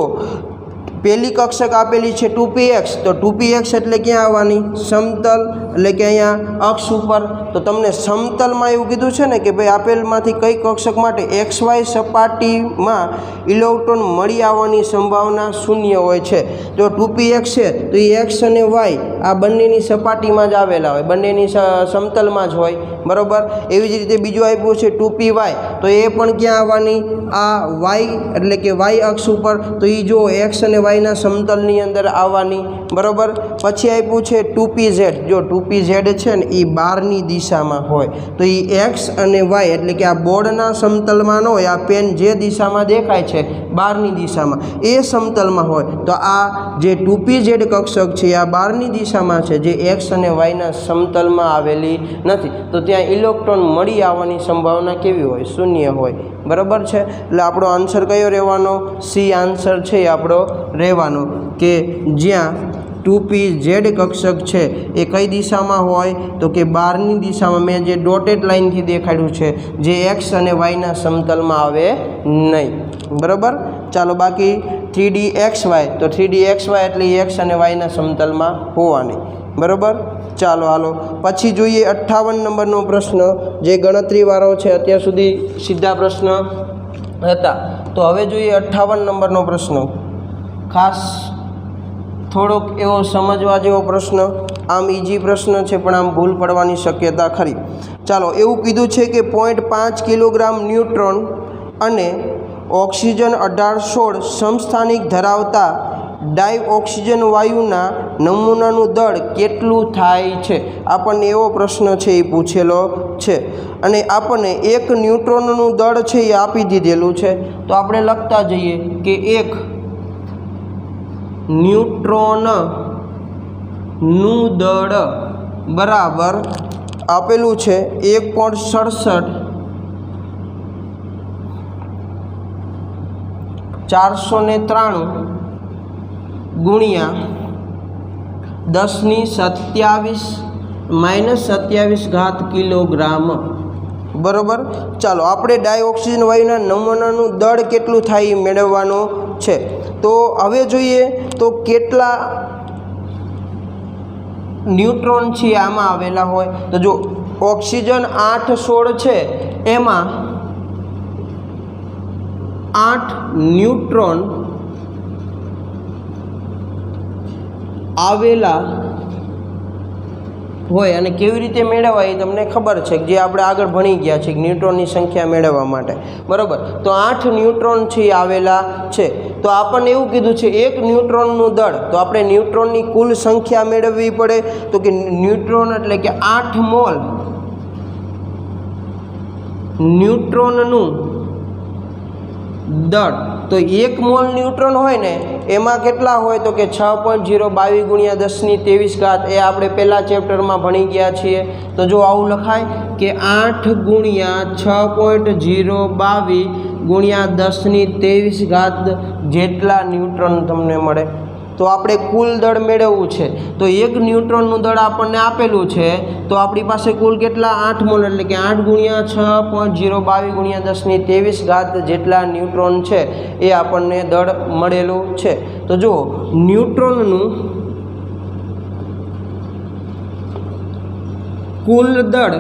પહેલી કક્ષક આપેલી છે 2px। તો 2px એટલે ક્યાં આવવાની? સમતલ, એટલે કે અહીંયા અક્ષ ઉપર। તો તમને સમતલમાં એવું કીધું છે ને કે ભાઈ આપેલમાંથી કઈ કક્ષક માટે XY સપાટીમાં ઇલેક્ટ્રોન મળી આવવાની સંભાવના 0 હોય છે। જો 2px છે તો એ x અને y આ બંનેની સપાટીમાં જ આવેલા હોય, બંનેની સમતલમાં જ હોય। બરાબર। એવી જ રીતે બીજું આપ્યું છે 2py। તો એ પણ ક્યાં આવવાની? આ y એટલે કે y અક્ષ ઉપર। તો એ જો x અને y ના સમતલની અંદર આવવાની। બરાબર। પછી આપ્યું છે 2pz। જો 2pz છે ને એ બહારની દિશામાં હોય। તો એ x અને y એટલે કે આ બોર્ડના સમતલમાં ન હોય, આ પેન જે દિશામાં દેખાય છે બહારની દિશામાં એ સમતલમાં હોય। તો આ જે 2pz કક્ષક છે આ બહારની દિશામાં છે, જે x અને y ના સમતલમાં આવેલી નથી। તો ત્યાં ઇલેક્ટ્રોન મળી આવવાની સંભાવના કેવી હોય? 0 હોય। બરાબર છે। એટલે આપણો આન્સર કયો રહેવાનો? સી આન્સર છે એ આપણો રહેવાનો, કે જ્યાં 2pz કક્ષક છે એ કઈ દિશામાં હોય? તો કે બહારની દિશામાં। મેં જે ડોટેડ લાઇનથી દેખાડ્યું છે, જે x અને y ના સમતલમાં આવે નહીં। બરાબર। ચાલો બાકી 3dxy। તો 3dxy એટલે x અને y ના સમતલમાં હોવાની। બરાબર। ચાલો હાલો પછી જોઈએ 58 નંબરનો પ્રશ્ન, જે ગણતરીવાળો છે। અત્યાર સુધી સીધા પ્રશ્ન હતા। તો હવે જોઈએ 58 નંબરનો પ્રશ્ન। ખાસ થોડોક એવો સમજવા જેવો પ્રશ્ન। આમ ઇઝી પ્રશ્ન છે પણ આમ ભૂલ પડવાની શક્યતા ખરી। ચાલો એવું કીધું છે કે 0.5 કિલોગ્રામ ન્યુટ્રોન અને ઓક્સિજન 18-16 સમસ્થાનિક ધરાવતા ડાયઓક્સિજન વાયુના નમૂનાનું દળ કેટલું થાય છે? આપણને એવો પ્રશ્ન છે એ પૂછેલો છે। અને આપણને એક ન્યુટ્રોનનું દળ છે એ આપી દીધેલું છે। તો આપણે લખતા જઈએ કે એક ન્યુટ્રોનનું દળ બરાબર આપેલું છે 1.67 493 ગુણ્યા 10⁻27 કિલોગ્રામ। બરાબર। ચાલો આપણે ડાયઓક્સિજન વાયુના નમૂનાનું દળ કેટલું થાય એ મેળવવાનું છે। તો હવે જોઈએ તો કેટલા ન્યુટ્રોન છે આમાં આવેલા હોય। તો જો ઓક્સિજન 8-16 છે, એમાં 8 ન્યુટ્રોન આવેલા હોય। અને કેવી રીતે મેળવવા એ તમને ખબર છે, જે આપણે આગળ ભણી ગયા છે ન્યુટ્રોનની સંખ્યા મેળવવા માટે। બરાબર। તો 8 ન્યુટ્રોન છે આવેલા છે। તો આપણને એવું કીધું છે એક ન્યુટ્રોનનું દળ। તો આપણે ન્યુટ્રોનની કુલ સંખ્યા મેળવવી પડે। તો કે ન્યુટ્રોન એટલે કે 8 મોલ ન્યુટ્રોનનું દળ। તો 1 મોલ ન્યુટ્રોન હોય ને એમાં કેટલા હોય તો કે 6.022 ગુણ્યા 10⁻23 એ આપણે પહેલા ચેપ્ટરમાં ભણી ગયા છીએ। તો જો આવું લખાય કે 8 ગુણ્યા 6.022 ગુણ્યા 10⁻23 જેટલા ન્यूट्रॉन તમને મળે। તો આપણે કુલ દળ મેળવવું છે તો 1 ન્यूट्रॉनનું દળ આપણને આપેલું છે તો આપણી પાસે કુલ કેટલા 8 મોલ એટલે કે 8 ગુણ્યા 6.022 ગુણ્યા 10⁻23 જેટલા ન્यूट्रॉन છે એ આપણને દળ મળેલું છે। તો જો ન્यूट्रॉनનું કુલ દળ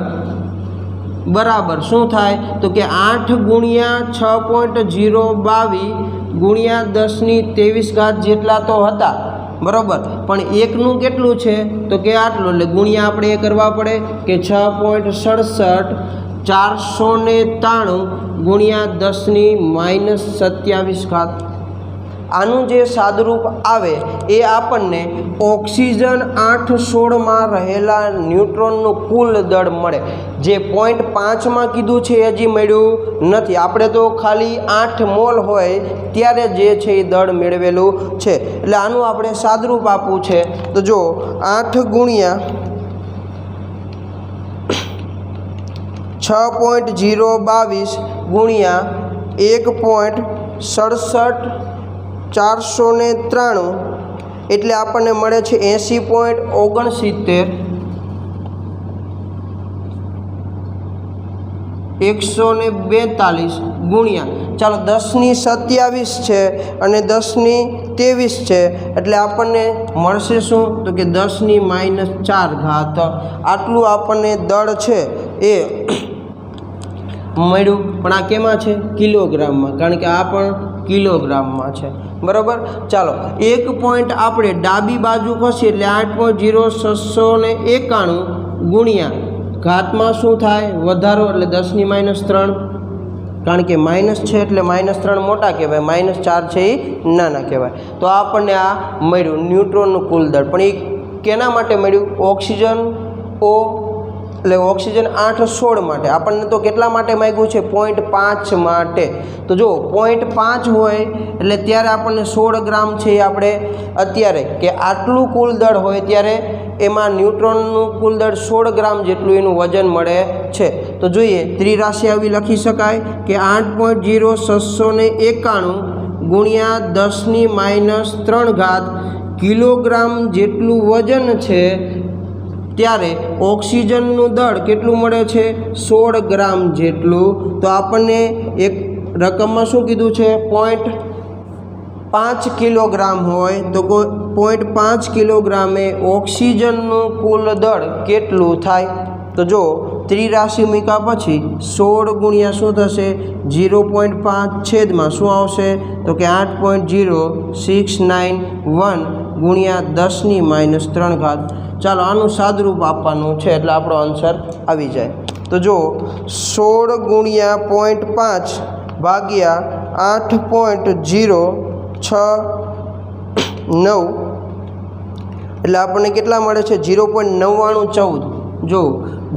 બરાબર શું થાય તો કે 8 ગુણ્યા 6.022 ગુણ્યા 10⁻23 જેટલા તો હતા બરાબર પણ એકનું કેટલું છે તો કે આટલું એટલે ગુણ્યા આપણે એ કરવા પડે કે 6.67 493 ગુણ્યા 10⁻27 આનું જે સાદુરૂપ આવે એ આપણને ઓક્સિજન 816 રહેલા ન્यूट्रॉनનું કુલ દળ મળે। જે 0.5 કીધું છે હજી મળ્યું નથી, આપણે તો ખાલી 8 મોલ હોય ત્યારે જે છે એ દળ મેળવેલું છે એટલે આનું આપણે સાદુરૂપ આપવું છે। તો જો 8 ગુણ્યા 6.022 ગુણ્યા 1.67 493 એટલે આપણને મળે છે 80.69 142 ગુણ્યા ચાલો 10⁻27 છે અને 10⁻23 છે એટલે આપણને મળશે શું તો કે 10⁻4 આટલું આપણને દળ છે એ મળ્યું। પણ આ કેમાં છે કિલોગ્રામમાં કારણ કે આ પણ કિલોગ્રામમાં છે બરાબર। ચાલો એક પોઈન્ટ આપણે ડાબી બાજુ ખસીએ એટલે 8.0691 ગુણ્યા ઘાતમાં શું થાય વધારો એટલે 10⁻3 કારણ કે માઇનસ છે એટલે -3 મોટા કહેવાય, -4 છે એ નાના કહેવાય। તો આપણને આ મળ્યું ન્यूट्रॉनનું કુલ દળ। પણ એ કેના માટે મળ્યું ઓક્સિજન એટલે ઓક્સિજન 816 માટે। આપણને તો કેટલા માટે માંગ્યું છે 0.5 માટે। તો જો 0.5 હોય એટલે ત્યારે આપણને 16 ગ્રામ છે એ આપણે અત્યારે કે આટલું કુલ દળ હોય ત્યારે એમાં ન્यूट्रॉनનું કુલ દળ 16 ગ્રામ જેટલું એનું વજન મળે છે। તો જોઈએ ત્રિરાશિ આવી લખી શકાય કે 8.0691 ગુણ્યા 10⁻3 કિલોગ્રામ જેટલું વજન છે ત્યારે ઓક્સિજનનું દળ કેટલું મળે છે 16 ગ્રામ જેટલું। તો આપણને એક રકમમાં શું કીધું છે 0.5 કિલોગ્રામ હોય તો 0.5 કિલોગ્રામે ઓક્સિજનનું કુલ દળ કેટલું થાય। તો જો ત્રિરાશિ મૂક્યા પછી 16 ગુણ્યા શું થશે 0.5 છેદમાં શું આવશે તો કે 8.0691 ગુણ્યા 10⁻3 ચાલો આનું સાદુરૂપ આપવાનું છે એટલે આપણો આન્સર આવી જાય। તો જો 16 ગુણ્યા 0.5 ભાગ્યા 8.069 એટલે આપણને કેટલા મળે છે 0.9914 જો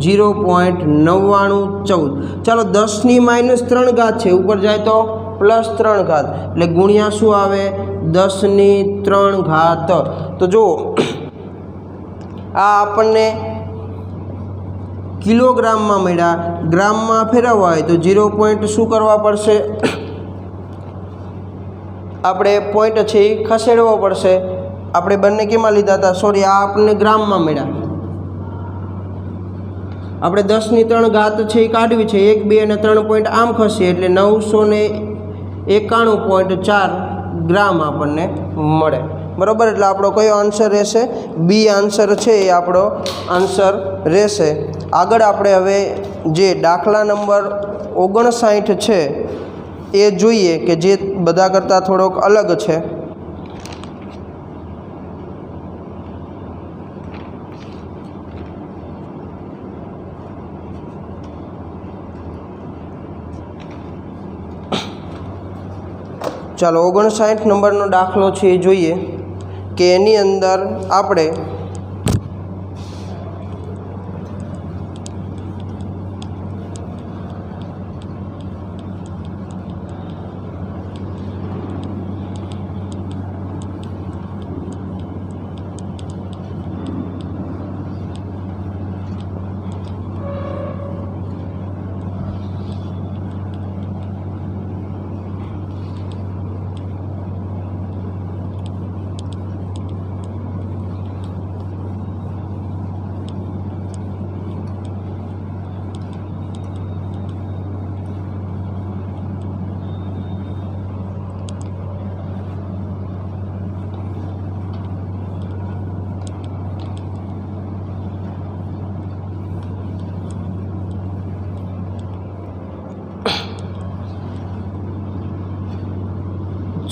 0.9914 ચાલો 10⁻3 છે ઉપર જાય તો +3 એટલે ગુણ્યા શું આવે 10⁻3। તો જો આ આપણને કિલોગ્રામમાં મળ્યા, ગ્રામમાં ફેરવવા હોય તો 0 પોઈન્ટ શું કરવા પડશે આપણે પોઈન્ટ છે એ ખસેડવો પડશે। આપણે બંને કેમાં લીધા હતા સોરી આ આપણને ગ્રામમાં મળ્યા, આપણે 10⁻3 છે એ કાઢવી છે 1 2 અને 3 પોઈન્ટ આમ ખસીએ એટલે 991.4 ગ્રામ આપણને મળે બરાબર। એટલે આપણો કયો આન્સર રહેશે બી આન્સર છે એ આપણો આન્સર રહેશે। આગળ આપણે હવે જે દાખલા નંબર 59 છે એ જોઈએ કે જે બધા કરતાં થોડોક અલગ છે। ચાલો 59 નંબરનો દાખલો છે એ જોઈએ કે એની અંદર આપણે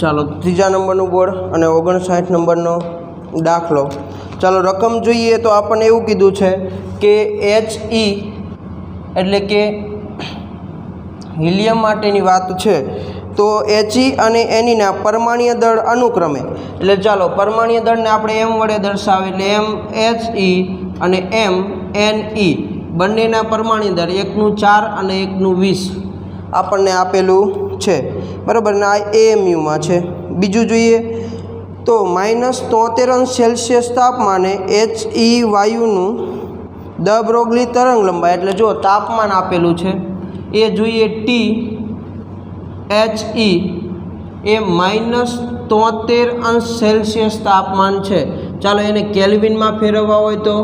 ચાલો ત્રીજા નંબરનું બોર્ડ અને 59 નંબરનો દાખલો. ચાલો રકમ જોઈએ તો આપણને એવું કીધું છે કે HE એટલે કે હિલિયમ માટેની વાત છે. તો HE અને NEના પરમાણ્વીય દળ અનુક્રમે, એટલે ચાલો પરમાણ્વીય દળને આપણે M વડે દર્શાવે એટલે MHE અને MNE બંનેના પરમાણ્વીય દળ, એકનું 4 અને એકનું 20 આપણને આપેલું છે, બરાબર ને. આ AMUમાં છે. બીજું જોઈએ તો -73°C તાપમાને HE વાયુનું દ બ્રોગલી તરંગ લંબાઈ, એટલે જો તાપમાન આપેલું છે એ જોઈએ THE એ -73°C તાપમાન છે. ચાલો એને કેલ્વિનમાં ફેરવવા હોય તો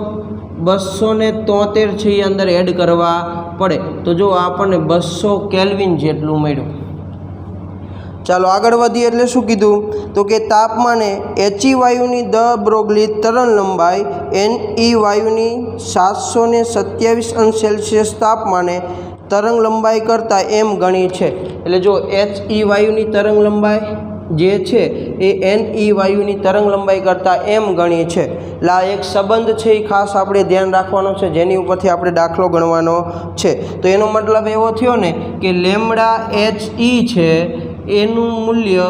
273 છે એ અંદર એડ કરવા પડે, તો જો આપણને 200 કેલ્વિન જેટલું મળ્યું. ચાલો આગળ વધીએ એટલે શું કીધું તો કે તાપમાને HE વાયુની દ બ્રોગલી તરંગ લંબાઈ NE વાયુની 727°C તાપમાને તરંગ લંબાઈ કરતાં M ગણી છે. એટલે જો HE વાયુની તરંગ લંબાઈ જે છે એ NE વાયુની તરંગ લંબાઈ કરતાં M ગણી છે. એટલે આ એક સંબંધ છે એ ખાસ આપણે ધ્યાન રાખવાનો છે, જેની ઉપરથી આપણે દાખલો ગણવાનો છે. તો એનો મતલબ એવો થયો ને કે લેમ્બડા HE છે એનું મૂલ્ય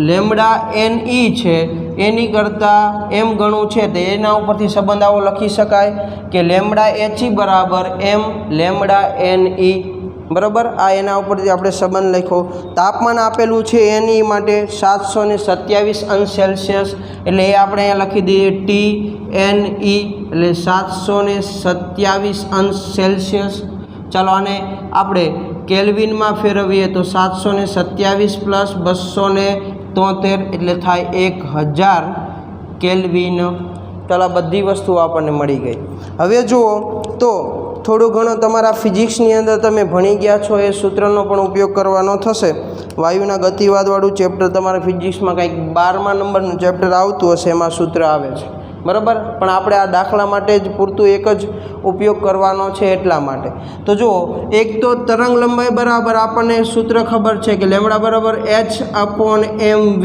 લેમ્બડા NE છે એની કરતાં M ગણું છે. તો એના ઉપરથી સંબંધ આવો લખી શકાય કે લેમ્બડા HE બરાબર M લેમ્બડા NE, બરાબર. આ એના ઉપરથી આપણે સંબંધ લખ્યો. તાપમાન આપેલું છે NE માટે 727°C, એટલે એ આપણે અહીંયા લખી દઈએ TNE એટલે 727°C. ચાલો આને આપણે કેલ્વિનમાં ફેરવીએ તો 727 + 273 એટલે થાય 1000 કેલ્વિન. ચાલો આ બધી વસ્તુઓ આપણને મળી ગઈ. હવે જુઓ તો થોડું ઘણું તમારા ફિઝિક્સની અંદર તમે ભણી ગયા છો એ સૂત્રનો પણ ઉપયોગ કરવાનો થશે. વાયુના ગતિવાદવાળું ચેપ્ટર તમારા ફિઝિક્સમાં કંઈક 12મા નંબરનું ચેપ્ટર આવતું હશે, એમાં સૂત્ર આવે છે, બરાબર. પણ આપણે આ દાખલા માટે જ પૂરતું એક જ ઉપયોગ કરવાનો છે એટલા માટે. તો જુઓ એક તો તરંગ લંબાઈ બરાબર આપણને સૂત્ર ખબર છે કે લેમ્બડા બરાબર H/mv,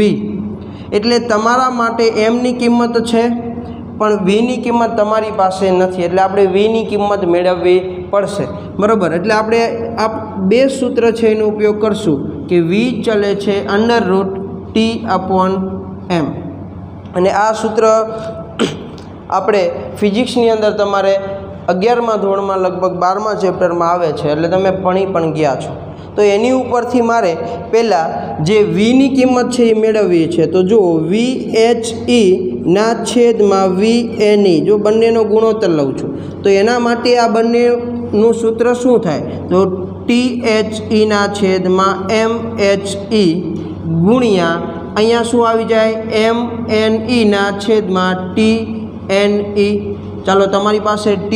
એટલે તમારા માટે એમની કિંમત છે પણ વીની કિંમત તમારી પાસે નથી, એટલે આપણે વીની કિંમત મેળવવી પડશે, બરાબર. એટલે આપણે આ બે સૂત્ર છે એનો ઉપયોગ કરશું કે વી ચલે છે √T/m, અને આ સૂત્ર આપણે ફિઝિક્સની અંદર તમારે 11મા ધોરણમાં લગભગ 12મા ચેપ્ટરમાં આવે છે, એટલે તમે ભણી પણ ગયા છો. તો એની ઉપરથી મારે પહેલાં જે વીની કિંમત છે એ મેળવવી છે. તો જુઓ VHE ના છેદમાં VNE, જો બંનેનો ગુણોત્તર લઉં છું તો એના માટે આ બંનેનું સૂત્ર શું થાય તો THE ના છેદમાં MHE ગુણ્યા અહીંયા શું આવી જાય MNE ના છેદમાં TNE. ચાલો તમારી પાસે T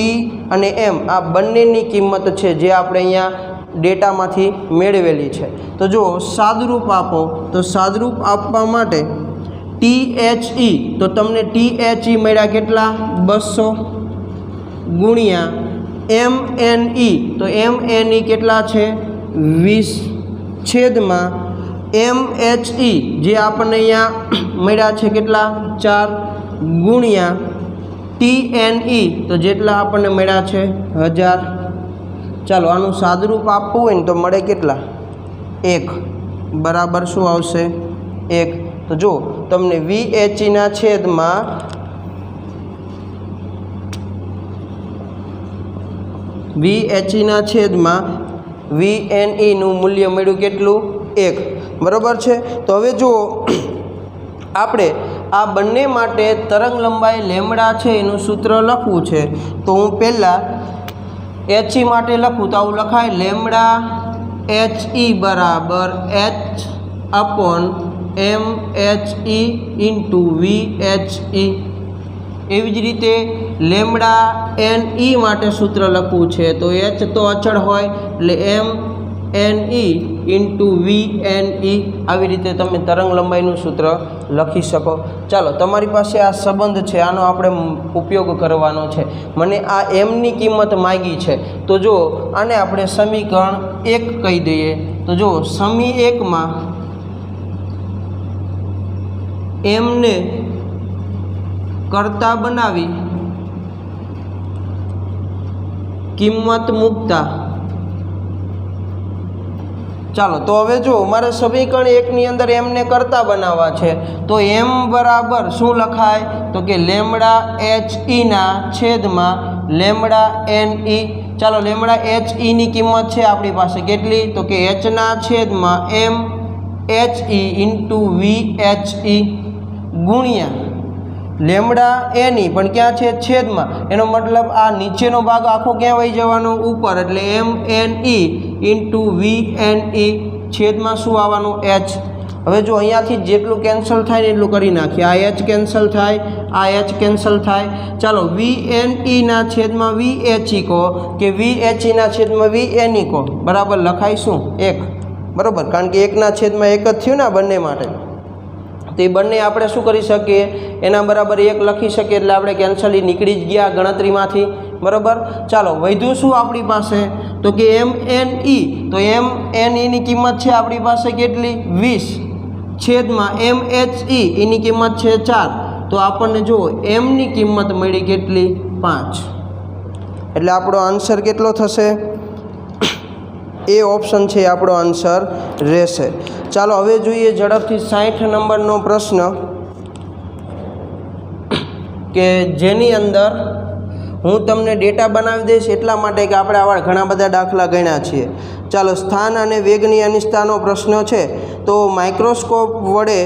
અને M આ બંનેની કિંમત છે જે આપણે અહીંયા ડેટામાંથી મેળવેલી છે. તો જો સાદરૂપ આપો તો સાદરૂપ આપવા માટે THE, તો તમને THE મળ્યા કેટલા 200 ગુણ્યા MNE, તો MNE કેટલા છે 20 છેદમાં MHE જે આપણને અહીંયા મળ્યા છે કેટલા 4 ગુણ્યા TNE તો જેટલા આપણને મળ્યા છે 1000. ચાલો આનું સાદરૂપ આપવું હોય ને તો મળે કેટલા 1 બરાબર શું આવશે 1. તો જો તમને VHE ના છેદમાં VNE નું મૂલ્ય મળ્યું કેટલું 1, બરાબર છે. તો હવે જુઓ આપણે આ બંને માટે તરંગ લંબાઈ લેમ્બડા છે એનું સૂત્ર લખવું છે. તો હું પહેલાં HE માટે લખું તો આવું લખાય લેમ્બડા HE બરાબર H/mHE × VHE. એવી જ રીતે લેમ્બડા NE માટે સૂત્ર લખવું છે તો H તો અચળ હોય એટલે M N E into V N E આવી રીતે તમે તરંગ લંબાઈનું સૂત્ર લખી શકો. ચાલો, તમારી પાસે આ સંબંધ છે, આનો આપણે ઉપયોગ કરવાનો છે. મને આ એમની કિંમત માગી છે, તો જો આને આપણે સમીકરણ 1 કહી દઈએ. તો જો સમી 1માં એમને કરતા બનાવી કિંમત મૂકતા. ચાલો, તો હવે જો મારે સમીકરણ 1ની અંદર એમને કરતા બનાવવા છે, તો એમ બરાબર શું લખાય? તો કે લેમડા એચ ઈના છેદમાં લેમડા એન ઈ. ચાલો, લેમડા એચ ઈની કિંમત છે આપણી પાસે કેટલી? તો કે એચના છેદમાં M H E into V H E ગુણ્યા લેમડા એન ઈ, પણ ક્યાં છે? છેદમાં. એનો મતલબ આ નીચેનો ભાગ આખો ક્યાં વહી જવાનો? ઉપર. એટલે M N E into V N E છેદમાં શું આવવાનું? એચ. હવે જો અહીંયાથી જેટલું કેન્સલ થાય ને એટલું કરી નાખીએ. આ એચ કેન્સલ થાય, આ એચ કેન્સલ થાય. ચાલો, વી એન ઈના છેદમાં વી એચ ઈ કહો કે વી એચ ઈના છેદમાં વી એન ઈ કહો. બરાબર લખાય શું? 1. બરાબર, કારણ કે 1ના છેદમાં 1 જ થયું ને બંને માટે. તો એ બંને આપણે શું કરી શકીએ? એના બરાબર 1 લખી શકીએ. એટલે આપણે કેન્સલ નીકળી જ ગયા ગણતરીમાંથી. બરાબર. ચાલો, વધ્યું શું આપણી પાસે? તો કે એમ એન ઈ. તો એમ એન ઈની કિંમત છે આપણી પાસે કેટલી? 20 છેદમાં એમ એચ ઈ એની કિંમત છે 4. તો આપણને જુઓ એમની કિંમત મળી કેટલી? 5. એટલે આપણો આન્સર કેટલો થશે? એ ઓપ્શન છે આપણો આન્સર રહેશે. ચાલો, હવે જોઈએ ઝડપથી 60 નંબરનો પ્રશ્ન, કે જેની અંદર હું તમને ડેટા બનાવી દઈશ એટલા માટે કે આપણે આવા ઘણા બધા દાખલા ગણ્યા છીએ. ચાલો, સ્થાન અને વેગની અનિશ્ચિતતાનો પ્રશ્ન છે. તો માઇક્રોસ્કોપ વડે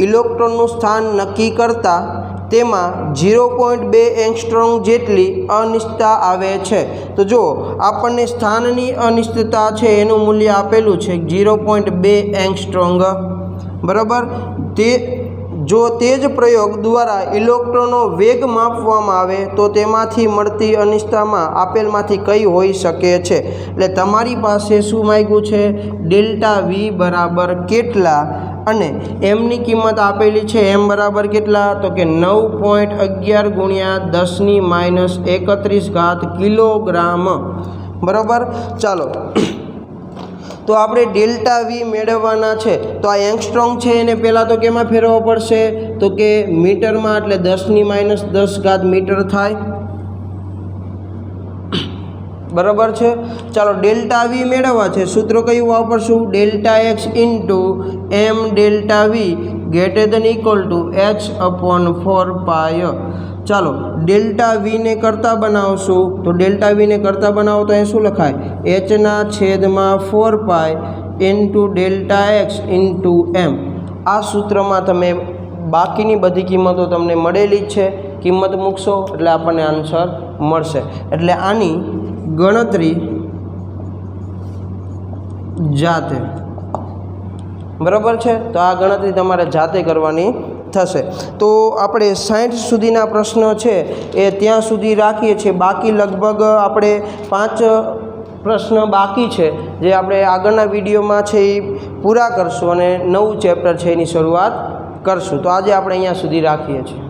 ઇલેક્ટ્રોનનું સ્થાન નક્કી કરતાં તેમાં 0.2 એંગસ્ટ્રોમ જેટલી અનિશ્ચિતતા આવે છે. તો જો આપણને સ્થાનની અનિશ્ચિતતા છે એનું મૂલ્ય આપેલું છે 0.2 એંગસ્ટ્રોમ. બરાબર. જો તે જ પ્રયોગ દ્વારા ઇલેક્ટ્રોનનો વેગ માપવામાં આવે તો તેમાંથી મળતી અનિશ્ચિતતામાં આપેલમાંથી કઈ હોઈ શકે છે? એટલે તમારી પાસે શું માંગ્યું છે? ડેલ્ટા વી બરાબર કેટલા અને એમની કિંમત આપેલી છે એમ બરાબર કેટલા? તો કે 9.11 ગુણ્યા 10⁻31 કિલોગ્રામ. બરાબર. ચાલો, તો આપણે ડેલ્ટા વી મેળવવાના છે. તો આ એંગસ્ટ્રોમ છે એને પહેલાં તો કેમાં ફેરવવો પડશે? તો કે મીટરમાં. એટલે 10⁻10 મીટર થાય. બરાબર છે. ચાલો, ડેલ્ટા વી મેળવવા છે. સૂત્ર કયું વાપરશું? Delta X into M delta V >h/4π. ચાલો, ડેલ્ટા વીને કરતાં બનાવશું. તો ડેલ્ટા વીને કરતાં બનાવો તો અહીં શું લખાય? એચના છેદમાં 4π into delta X into M. આ સૂત્રમાં તમે બાકીની બધી કિંમતો તમને મળેલી જ છે. કિંમત મૂકશો એટલે આપણને આન્સર મળશે. એટલે આની ગણતરી જાતે. બરાબર છે. તો આ ગણતરી તમારે જાતે કરવાની થશે. તો આપણે 60 સુધીના પ્રશ્નો છે એ ત્યાં સુધી રાખીએ છીએ. બાકી લગભગ આપણે 5 પ્રશ્ન બાકી છે જે આપણે આગળના વિડીયોમાં છે એ પૂરા કરશું અને નવું ચેપ્ટર છે એની શરૂઆત કરશું. તો આજે આપણે અહીંયા સુધી રાખીએ છીએ.